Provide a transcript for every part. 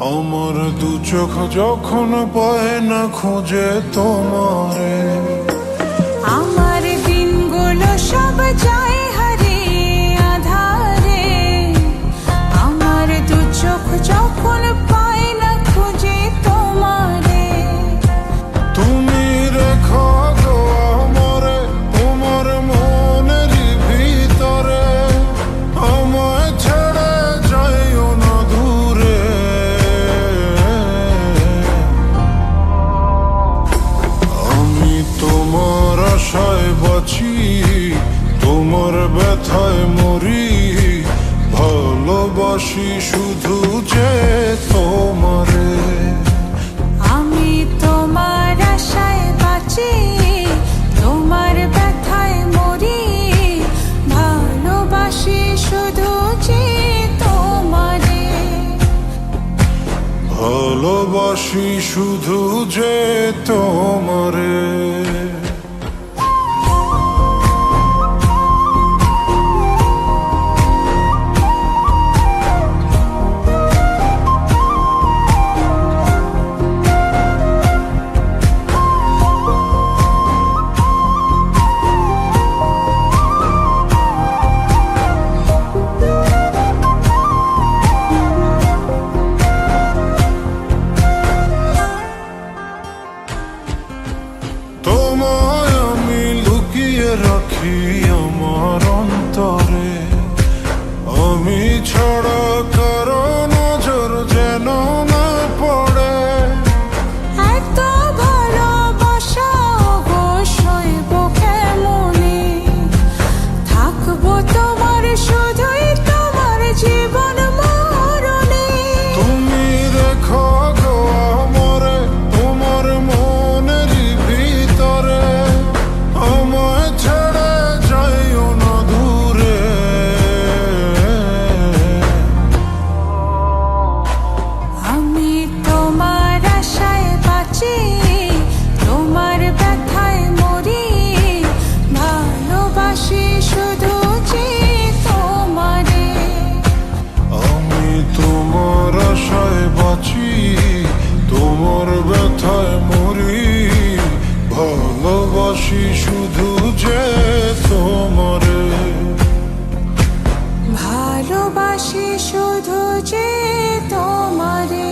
আমার দু চোখ যখন পায় না খুঁজে তোমারে, আমার দিনগুলো সব যায় হারিয়ে আধারে। আমার দু চোখ যখন পায় না খুঁজে তোমারে, তুমি রেখো গো আমারে তোমার মনের ভিতরে, আমায় ছেড়ে যাইও না দূরে। আমি তোমার আশায় বাঁচি, তোমার ব্যথায় মরি, ভালোবাসি শুধু যে তোমারে। আমি তোমার আশায় বাঁচি, তোমার ব্যথায় মরি, ভালোবাসি শুধু যে তোমারে। ভালোবাসি শুধু যে তোমারে। তোমায় আমি লুকিয়ে রাখি আমার অন্তরে, আমি ছাড়া কারো নজর যেন না পড়ে। এত ভালোবাসা অবশ্যই কেমনে, থাকবো তোমার শুধুই তোমার জীবন মরণে। তুমি রেখো গো আমারে তোমার মনের ভিতরে, আমায় ছেড়ে যাইও না দূরে। আমি তোমার আশায় বাঁচি, তোমার ব্যথায় মরি, ভালোবাসি শুধু যে তোমারে। আমি তোমার আশায় বাঁচি, তোমার ব্যথায় মরি, ভালোবাসি শুধু যে তোমারে। ভালোবাসি শুধু যে তোমারে।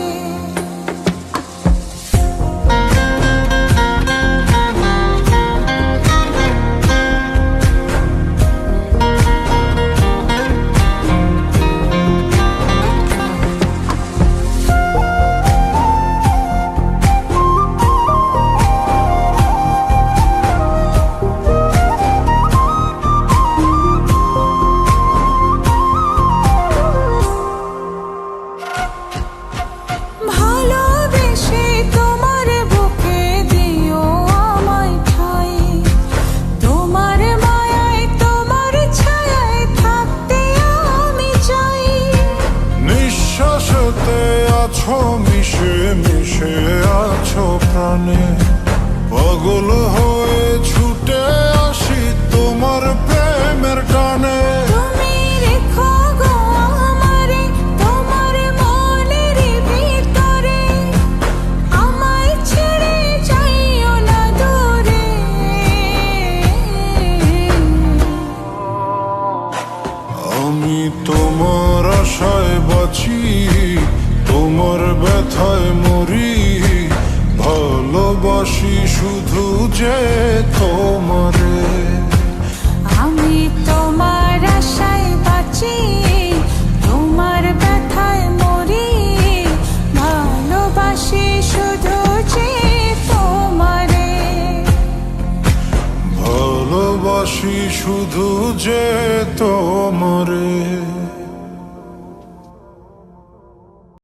ভালোবেসে তোমার বুকে দিও আমায় ঠাই, তোমার মায়ায় তোমার ছায়ায় থাকতে আমি চাই। নিঃশ্বাসতে আছো মিশে মিশে আছো প্রাণে, পাগল হয়ে ছুটে আসি তোমার প্রেমের টানে। তুমি রেখো গো আমারে তোমার মনের ভিতরে, আমায় ছেড়ে যাইও না দূরে। আমি তোমার আশায় বাঁচি, তোমার ব্যথায় মরি, ভালোবাসি শুধু যে তোমারে। আমি তোমার আশায় বাঁচি, তোমার ব্যথায় মরি, ভালোবাসি শুধু যে তোমারে। ভালোবাসি শুধু যে তোমারে।